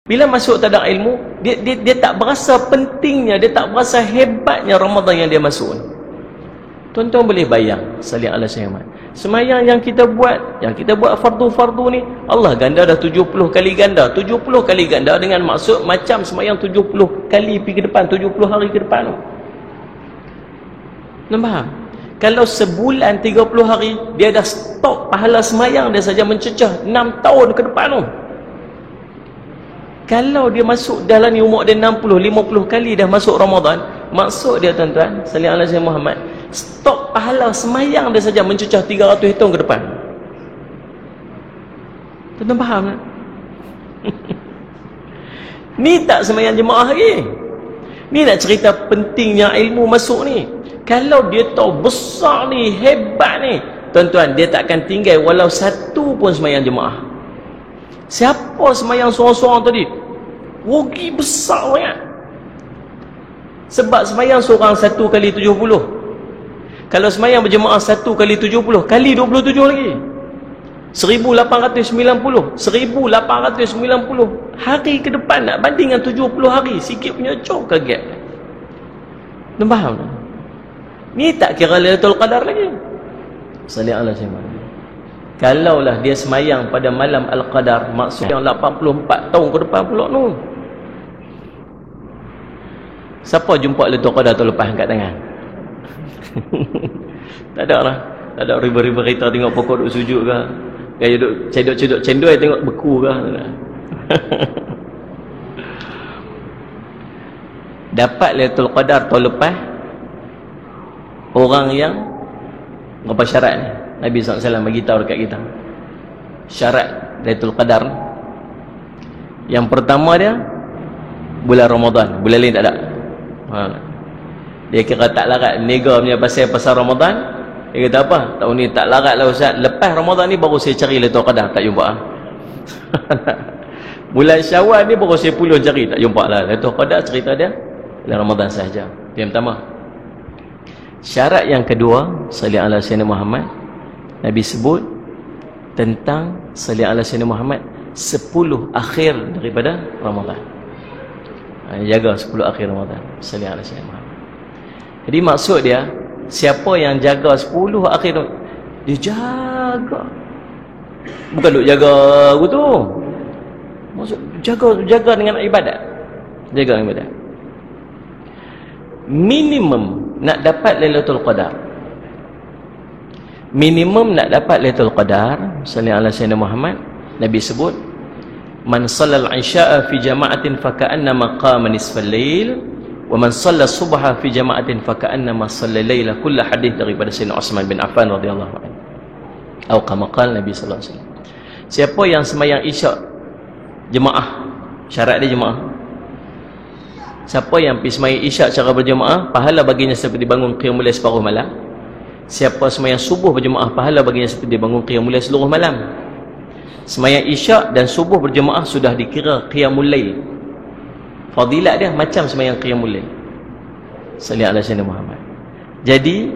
Bila masuk tak ada ilmu, dia tak berasa pentingnya, dia tak berasa hebatnya Ramadan yang dia masuk. Tuan-tuan boleh bayang, salih ala sayyidina, semayang yang kita buat fardu-fardu ni, Allah ganda dah 70 kali ganda, 70 kali ganda dengan maksud macam semayang 70 kali pergi ke depan, 70 hari ke depan. Nampak? Kalau sebulan 30 hari, dia dah stop pahala semayang dia saja mencecah 6 tahun ke depan tu. Kalau dia masuk dalam ni umur dia 60-50 kali dah masuk Ramadan, maksud dia tuan-tuan, salih ala sayyidina Muhammad, stop pahala semayang dia saja mencecah 300 tahun ke depan. Tuan-tuan faham tak? Ni tak semayang jemaah lagi. Ni nak cerita pentingnya ilmu masuk ni. Kalau dia tahu besar ni, hebat ni, tuan-tuan, dia tak akan tinggal walau satu pun semayang jemaah. Siapa semayang seorang-seorang tadi? Rugi besar sangat. Sebab semayang seorang 1 kali 70. Kalau semayang berjemaah 1 kali 70, kali 27 lagi. 1890. 1890 hari ke depan nak banding dengan 70 hari. Sikit punya jauh ke gap. Nampak faham tak? Ni tak kira Lailatul Qadar lagi. Salih ala sayyidina. Kalaulah dia semayang pada malam Al-Qadar, maksud yang 84 tahun ke depan pula tu. Siapa jumpa Lailatul Qadar tu lepas angkat tangan? Tak ada lah. Tak ada riba-riba kita tengok pokok duk sujud ke, gaya duk cedok-cedok cendoi tengok beku ke. Dapat Lailatul Qadar tahun lepas orang yang apa syarat ni? Nabi SAW bagi tahu dekat kita syarat Lailatul Qadar. Yang pertama dia bulan Ramadan, bulan lain tak ada. Dia kira tak larat nega punya pasal Ramadan. Dia kata apa? Tahun ni tak larat lah Ustaz, lepas Ramadan ni baru saya cari Lailatul Qadar, tak jumpa. Bulan Syawal ni baru saya puluh cari, tak jumpa lah Lailatul Qadar. Cerita dia bulan Ramadan sahaja. Yang pertama. Syarat yang kedua, salih ala sayyidina Muhammad, Nabi sebut tentang salih ala sayyidina Muhammad 10 akhir daripada Ramadan. Jaga 10 akhir Ramadan, salih ala sayyidina Muhammad. Jadi maksud dia, siapa yang jaga 10 akhir, dia jaga, bukan duk jaga aku tu, maksud jaga dengan ibadat. Jaga dengan ibadat. Minimum nak dapat Lailatul Qadar, minimum nak dapat Lailatul Qadar, sallallahu alaihi wasallam Muhammad, Nabi sebut, man shallal isya'a fi jama'atin faka'annama qama nisfal lail, wa man shalla subha fi jama'atin faka'annama shalla laila. Kullu hadis daripada Sayyidina Uthman bin Affan radhiyallahu anhu. Atau kama qala Nabi sallallahu alaihi wasallam, siapa yang sembahyang isyak jemaah, syarat dia jemaah. Siapa yang pergi sembahyang isyak secara berjemaah, pahala baginya seperti bangun qiyamul lail separuh malam. Siapa sembahyang subuh berjemaah, pahala baginya seperti bangun qiyamul lail seluruh malam. Sembahyang isyak dan subuh berjemaah sudah dikira qiyamul lail. Fadilat dia macam sembahyang qiyamul lail. Sallallahu alaihi wasallam Muhammad. Jadi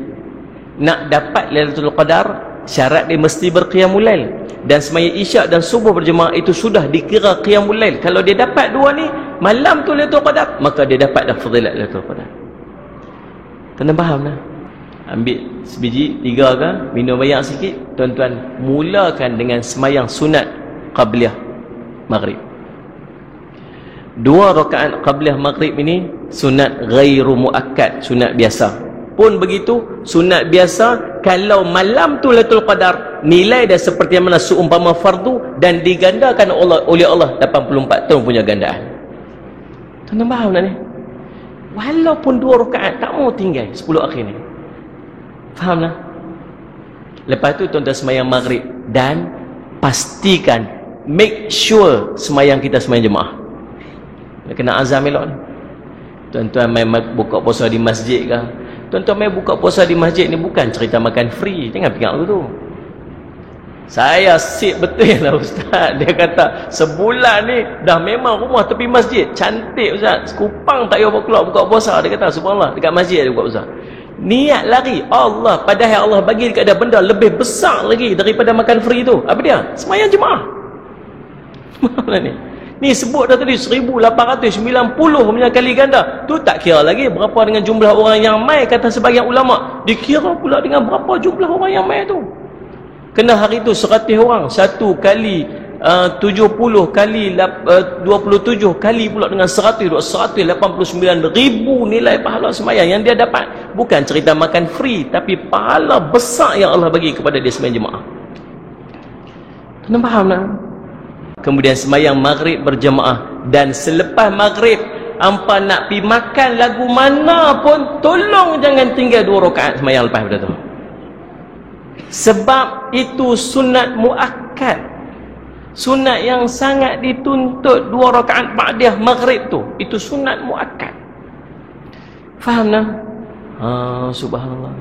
nak dapat Lailatul Qadar, syarat dia mesti berqiyamul lail, dan sembahyang isyak dan subuh berjemaah itu sudah dikira qiyamul lail. Kalau dia dapat dua ni, malam tu Lailatul Qadar, maka dia dapat dah fadilat Lailatul Qadar. Kena faham lah. Ambil sebiji 3 ke, minum banyak sikit, tuan-tuan mulakan dengan semayang sunat qabliyah maghrib. 2 rakaat qabliyah maghrib ini sunat ghairu muakkad, sunat biasa. Pun begitu, sunat biasa kalau malam tu Lailatul Qadar, nilai dia seperti mana seumpama fardu dan digandakan oleh Allah 84 tahun punya gandaan. Tuan-tuan faham tak ni? Walaupun 2 rakaat tak mau tinggal 10 akhir ni. Faham tak? Lepas tu tuan-tuan semayang maghrib, dan pastikan, make sure semayang kita semayang jemaah. Kena azam elok ni. Tuan-tuan main buka puasa di masjid ke? Tuan-tuan main buka puasa di masjid ni bukan cerita makan free. Jangan fikir aku tu. Saya sip betul lah Ustaz. Dia kata sebulan ni dah memang rumah tepi masjid cantik Ustaz, Kupang tak payah keluar buka puasa. Dia kata subhanallah, dekat masjid dia buka puasa. Niat lari Allah, padahal Allah bagi dekat dia benda lebih besar lagi daripada makan free tu. Apa dia? Semayang jemaah. Mana ni? Ni sebut dah tadi 1890 punya kali ganda. Tu tak kira lagi berapa dengan jumlah orang yang mai, kata sebagian ulama. Dikira pula dengan berapa jumlah orang yang mai tu. Kena hari tu 100 orang, 1 kali 70 kali 27 kali pula dengan 189,000 nilai pahala sembahyang yang dia dapat. Bukan cerita makan free, tapi pahala besar yang Allah bagi kepada dia sembahyang jemaah. Kena faham tak? Kemudian sembahyang maghrib berjemaah, dan selepas maghrib hampa nak pi makan lagu mana pun, tolong jangan tinggal 2 rakaat sembahyang lepas pada tu. Sebab itu sunat muakkad, sunat yang sangat dituntut. 2 rakaat ba'diyah maghrib tu, itu sunat muakkad. Faham tak? Subhanallah.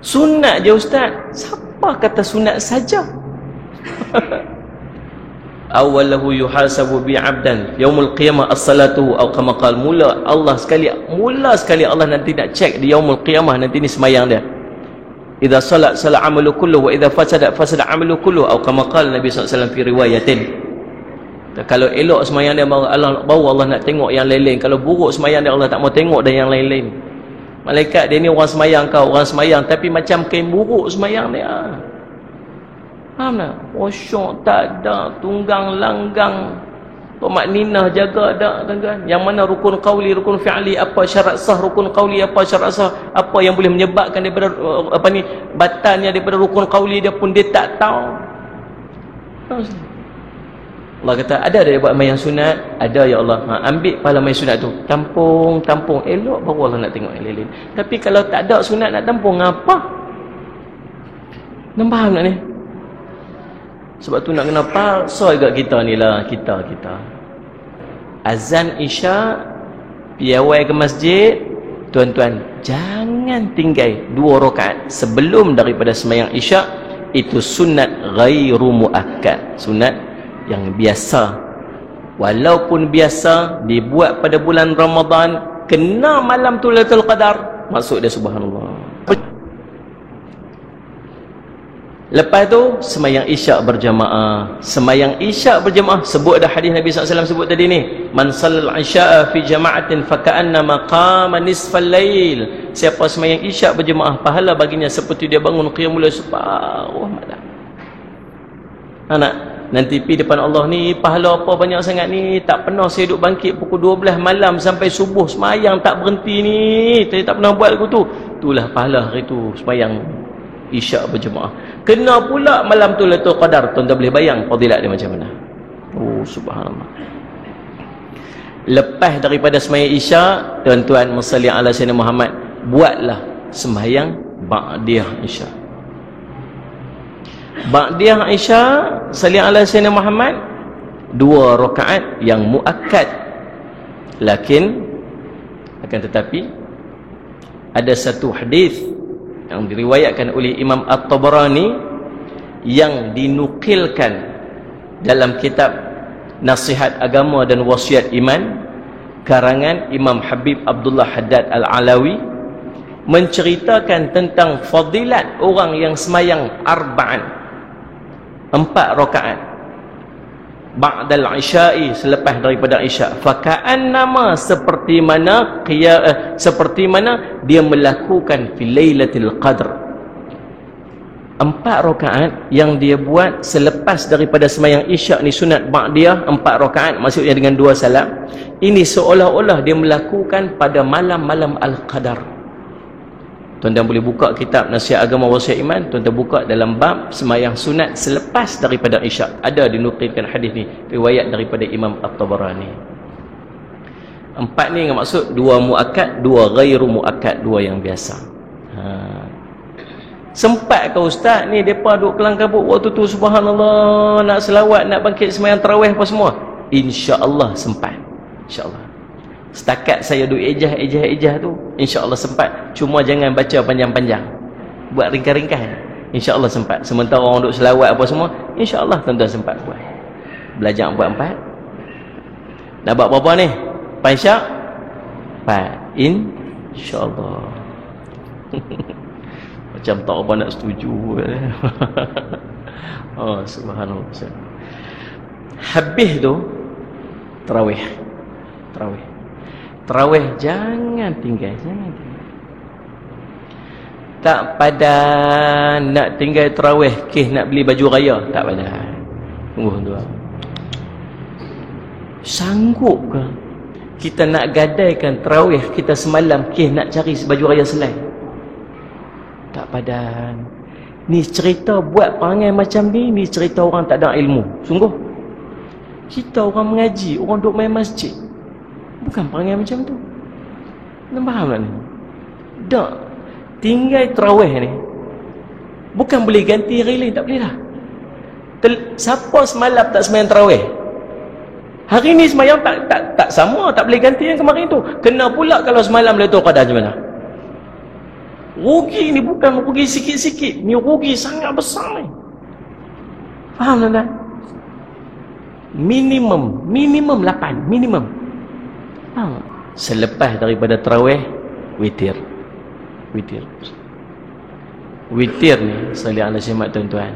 Sunat je ustaz. Siapa kata sunat saja? Awalahu yuhasabu bi'abdan yaumul qiyamah as-salatu atau kama qala, mula sekali Allah nanti nak cek di yaumul qiyamah nanti ni sembahyang dia. Idza salat sala amalu kullu wa idza fasada amalu kullu atau kama qala Nabi sallallahu alaihi wasallam fi riwayatin. Kalau elok sembahyang dia baru Allah nak tengok yang lain-lain. Kalau buruk sembahyang dia, Allah tak mau tengok dah yang lain-lain. Malaikat dia ni orang sembahyang, kau orang sembahyang tapi macam kain buruk sembahyang dia. Faham tak? Khusyuk tak ada, tunggang langgang, pemakninah jaga tak kan? Yang mana rukun qauli, rukun fi'li, apa syarat sah rukun qauli, apa syarat sah, apa yang boleh menyebabkan daripada batalnya daripada rukun qauli dia pun dia tak tahu. Allah kata, ada dia buat sembahyang sunat? Ada ya Allah. Ambil pahala sembahyang sunat tu, tampung elok, baru Allah nak tengok yang lain. Tapi kalau tak ada sunat nak tampung apa? Nampak tak ni? Sebab tu nak kena paksa juga kita ni lah, kita azan isya piawai ke masjid, tuan-tuan jangan tinggal 2 rakaat sebelum daripada sembahyang isya. Itu sunat ghairu muakkad, sunat yang biasa. Walaupun biasa dibuat pada bulan Ramadan, kena malam tu Lailatul Qadar, maksud dia subhanallah. Lepas tu sembahyang isyak berjamaah. Sembahyang isyak berjamaah, sebut dah hadis Nabi SAW sebut tadi ni, man sallal isya'a fi jama'atin faka'annama qama nisfal lail. Siapa sembahyang isyak berjamaah, pahala baginya seperti dia bangun qiyamul lail separuh malam. Anak nanti pi depan Allah ni, pahala apa banyak sangat ni, tak pernah saya duduk bangkit pukul 12 malam sampai subuh sembahyang tak berhenti ni, saya tak pernah buat lagu tu. Itulah pahala hari tu sembahyang isyak berjemaah. Kena pula malam tu Lailatul Qadar. Tuan-tuan boleh bayang fadilat dia macam mana? Oh subhanallah. Lepas daripada sembahyang isyak, tuan-tuan musalli ala sayyidina Muhammad, buatlah sembahyang ba'diyah isyak. Ba'diyah isyak salli ala sayyidina Muhammad 2 rakaat yang muakkad. Lakin akan tetapi ada satu hadis yang diriwayatkan oleh Imam At-Tabarani yang dinukilkan dalam kitab Nasihat Agama dan Wasiat Iman karangan Imam Habib Abdullah Haddad Al-Alawi, menceritakan tentang fadilat orang yang sembahyang 4 rakaat ba'dal isya'i, selepas daripada isya', faka'annama seperti mana dia melakukan fi lailatul qadr. 4 rakaat yang dia buat selepas daripada sembahyang isya' ni sunat ba'diyah, 4 rakaat maksudnya dengan 2 salam. Ini seolah-olah dia melakukan pada malam-malam al-qadar. Tuan-tuan boleh buka kitab Nasihat Agama Wasiat Iman, tuan-tuan buka dalam bab sembahyang sunat selepas daripada isyak. Ada dinukilkan hadis ni, riwayat daripada Imam At-Tabarani. 4 ni yang maksud 2 muakkad, 2 ghairu muakkad, 2 yang biasa. Sempat ke ustaz ni depa duk kelang kabut waktu tu subhanallah, nak selawat, nak bangkit sembahyang tarawih apa semua? Insya-Allah sempat. Insya-Allah. Setakat saya duk ejah tu, insya-Allah sempat. Cuma jangan baca panjang-panjang, buat ringkas-ringkas, insya-Allah sempat. Sementara orang duk selawat apa semua, insya-Allah tuan-tuan sempat buat. Belajar buat 4. Nak buat berapa ni? Pansyak 4, insya-Allah. Macam tak apa nak setuju. Oh subhanallah. Habis tu Tarawih. Tarawih jangan tinggal. Tak padan nak tinggal tarawih, nak beli baju raya, tak padan. Tunggu tuan. Sanggup ke kita nak gadaikan tarawih kita semalam, nak cari baju raya selai? Tak padan. Ni cerita buat perangai macam ni cerita orang tak ada ilmu. Sungguh. Kita orang mengaji, orang duduk main masjid, bukan perangai macam tu. Nampak faham tak ni? Tak. Tinggal tarawih ni bukan boleh ganti hari lain, tak boleh lah. Siapa semalam tak sembahyang tarawih, hari ni sembahyang tak sama, tak boleh ganti yang kemarin tu. Kena pula kalau semalam Lailatul Qadar macam mana? Rugi ni bukan rugi sikit-sikit, ni rugi sangat besar ni. Faham tak? Minimum 8, minimum. Faham? Selepas daripada tarawih, witir ni salih ala syamat tuan-tuan.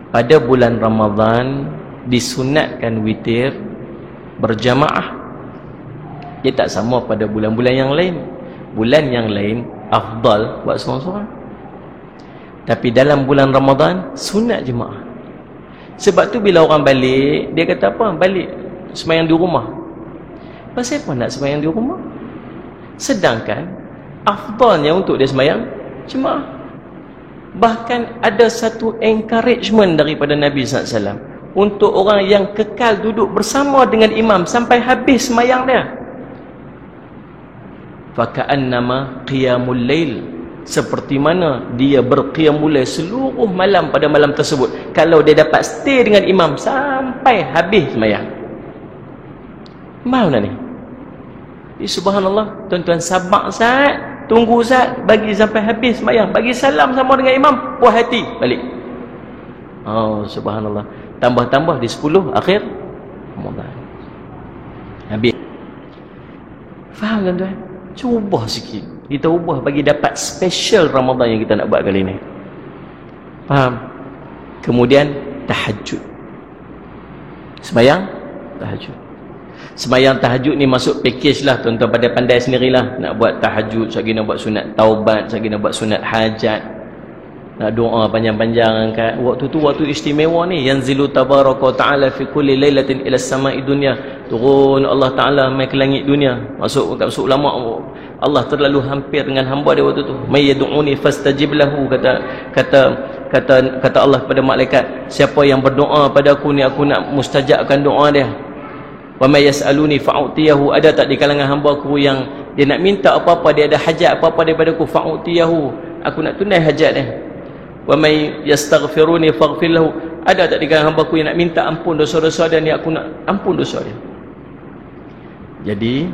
Pada bulan Ramadan disunatkan witir berjamaah. Dia tak sama pada bulan-bulan yang lain. Bulan yang lain afdal buat seorang-seorang, tapi dalam bulan Ramadan sunat jemaah. Sebab tu bila orang balik, dia kata apa? Balik sembahyang di rumah. Pasal apa nak sembahyang di rumah? Sedangkan afdalnya untuk dia sembahyang jemaah. Bahkan ada satu encouragement daripada Nabi SAW untuk orang yang kekal duduk bersama dengan imam sampai habis sembahyang dia. Faka'annama qiyamul lail, seperti mana dia berqiyamul lail seluruh malam pada malam tersebut, kalau dia dapat stay dengan imam sampai habis sembahyang. Mau nak ni? Subhanallah, tuan-tuan, sabar saat, tunggu saat, bagi sampai habis sembahyang, bagi salam sama dengan imam, puas hati balik. Oh subhanallah, tambah-tambah di 10 akhir Ramadan habis. Faham tuan-tuan? Cuba sikit kita ubah bagi dapat special Ramadan yang kita nak buat kali ni. Faham? Kemudian tahajud, sembahyang tahajud. Sembahyang tahajud ni masuk package lah, tuan-tuan pada pandai sendirilah. Nak buat tahajud, sekali nak buat sunat taubat, sekali nak buat sunat hajat, nak doa panjang-panjang angkat. Waktu tu waktu istimewa ni. Yanzilu tabaraka ta'ala fi kulli lailatin ila samai dunya. Turun Allah Ta'ala mai ke langit dunia. Masuk ulama, Allah terlalu hampir dengan hamba dia waktu tu. May yad'uni fastajib lahu, kata Allah pada malaikat, siapa yang berdoa pada aku ni, aku nak mustajabkan doa dia. Wa may yas'aluni fa'utiyahu, ada tak di kalangan hamba aku yang dia nak minta apa-apa, dia ada hajat apa-apa daripada aku, fa'utiyahu, aku nak tunai hajat dia. Wa may yastaghfiruni faghfir lahu, ada tak di kalangan hamba aku yang nak minta ampun dosa-dosa dia ni, aku nak ampun dosa dia. Jadi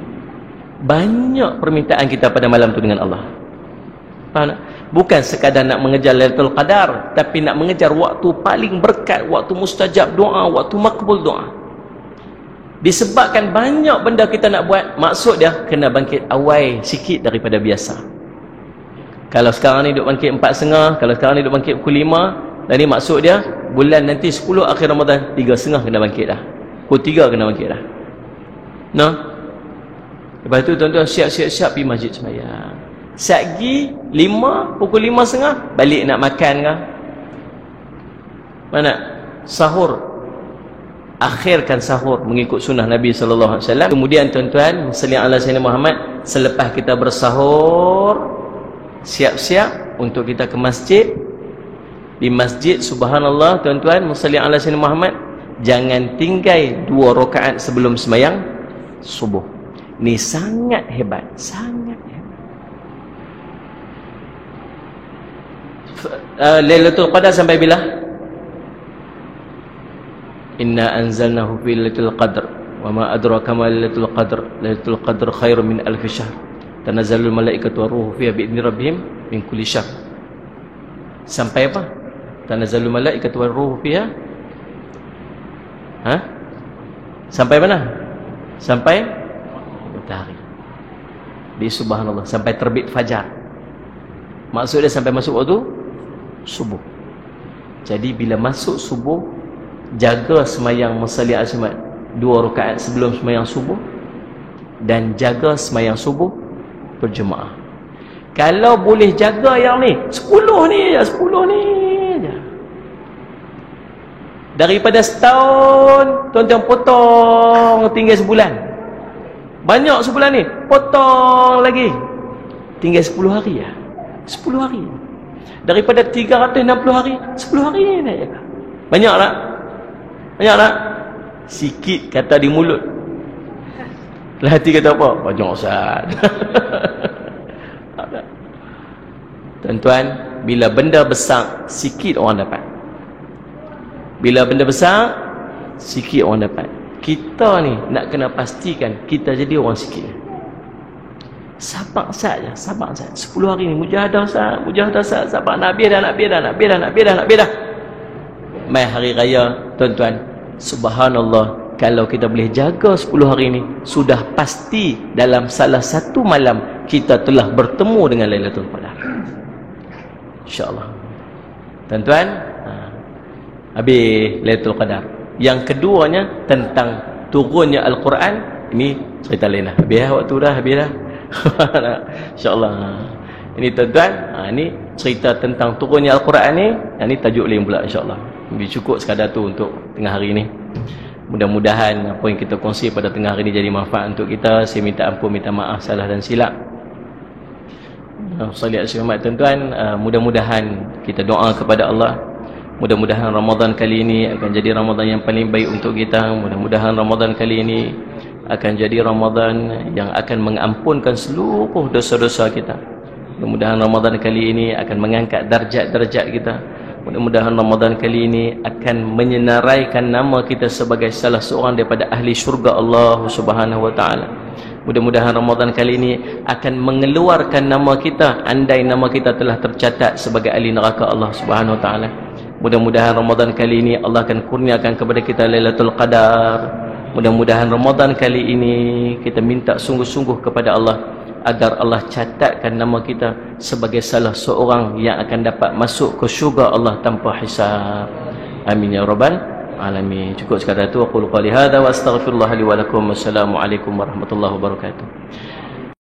banyak permintaan kita pada malam tu dengan Allah. Faham tak? Bukan sekadar nak mengejar Lailatul Qadar, tapi nak mengejar waktu paling berkat, waktu mustajab doa, waktu makbul doa. Disebabkan banyak benda kita nak buat, maksud dia kena bangkit awal sikit daripada biasa. Kalau sekarang ni duk bangkit 4.30, kalau sekarang ni duk bangkit pukul 5, dan ni maksud dia bulan nanti 10 akhir Ramadan 3.30 kena bangkit dah, pukul 3 kena bangkit dah. No? Lepas tu tuan-tuan siap-siap pergi masjid sembahyang. Satgi 5, pukul 5.30 balik nak makan ke? Mana? Sahur. Akhirkan sahur mengikut sunnah Nabi sallallahu alaihi wasallam. Kemudian tuan-tuan, salli ala sayyidina Muhammad, selepas kita bersahur, siap-siap untuk kita ke masjid. Di masjid, subhanallah tuan-tuan, salli ala sayyidina Muhammad, jangan tinggal 2 rakaat sebelum sembahyang subuh. Ni sangat hebat, sangat hebat. Lailatul Qadar sampai bila? Inna anzalnahu fi Lailatul Qadr wa ma adraka ma Lailatul Qadr. Lailatul Qadr khairun min alf syahr. Tanazzalul malaikatu waruhu fiha bi idzni rabbihim min kulli syahr. Sampai apa? Tanazzalul malaikatu waruhu fiha. Sampai mana? Sampai matahari. Di subhanallah, sampai terbit fajar. Maksudnya sampai masuk waktu subuh. Jadi bila masuk subuh, jaga semayang musalli asmat 2 rakaat sebelum sembahyang subuh dan jaga sembahyang subuh berjemaah. Kalau boleh jaga yang ni 10 ni je, 10 ni je. Daripada setahun tuan-tuan potong tinggal sebulan. Banyak sebulan ni, potong lagi tinggal 10 hari lah. 10 hari. Daripada 360 hari, 10 hari ni nak jaga. Banyak tak? Banyak tak? Sikit kata di mulut. Lah hati kata apa? Banyak Ustaz. Tuan-tuan, bila benda besar, sikit orang dapat. Bila benda besar, sikit orang dapat. Kita ni nak kena pastikan kita jadi orang sikit. Sabar saja, sabar saja. 10 hari ni mujahadah Ustaz, mujahadah Ustaz, sabar. Nak habis dah, nak habis dah, nak habis dah, nak habis dah, nak habis dah. Mai hari raya, tuan-tuan, subhanallah, kalau kita boleh jaga 10 hari ni, sudah pasti dalam salah satu malam kita telah bertemu dengan Lailatul Qadar. InsyaAllah. Tuan-tuan, habis Lailatul Qadar. Yang keduanya tentang turunnya Al-Quran. Ini cerita lain dah. Habis waktu dah, habis dah. InsyaAllah. Ini tuan-tuan, ini cerita tentang turunnya Al-Quran ni. Ini tajuk lain pula insyaAllah. Lebih cukup sekadar tu untuk tengah hari ni. Mudah-mudahan apa yang kita kongsi pada tengah hari ni jadi manfaat untuk kita. Saya minta ampun, minta maaf salah dan silap. Salih asyimat tuan-tuan, mudah-mudahan kita doa kepada Allah. Mudah-mudahan Ramadan kali ini akan jadi Ramadan yang paling baik untuk kita. Mudah-mudahan Ramadan kali ini akan jadi Ramadan yang akan mengampunkan seluruh dosa-dosa kita. Mudah-mudahan Ramadan kali ini akan mengangkat darjat-darjat kita. Mudah-mudahan Ramadan kali ini akan menyenaraikan nama kita sebagai salah seorang daripada ahli syurga Allah Subhanahu wa taala. Mudah-mudahan Ramadan kali ini akan mengeluarkan nama kita andai nama kita telah tercatat sebagai ahli neraka Allah Subhanahu wa taala. Mudah-mudahan Ramadan kali ini Allah akan kurniakan kepada kita Lailatul Qadar. Mudah-mudahan Ramadan kali ini kita minta sungguh-sungguh kepada Allah agar Allah catatkan nama kita sebagai salah seorang yang akan dapat masuk ke syurga Allah tanpa hisab. Amin ya rabbal alamin. Cukup sekadar itu. Aku qali hadza wa astaghfirullah li wa lakum. Wassalamualaikum warahmatullahi wabarakatuh.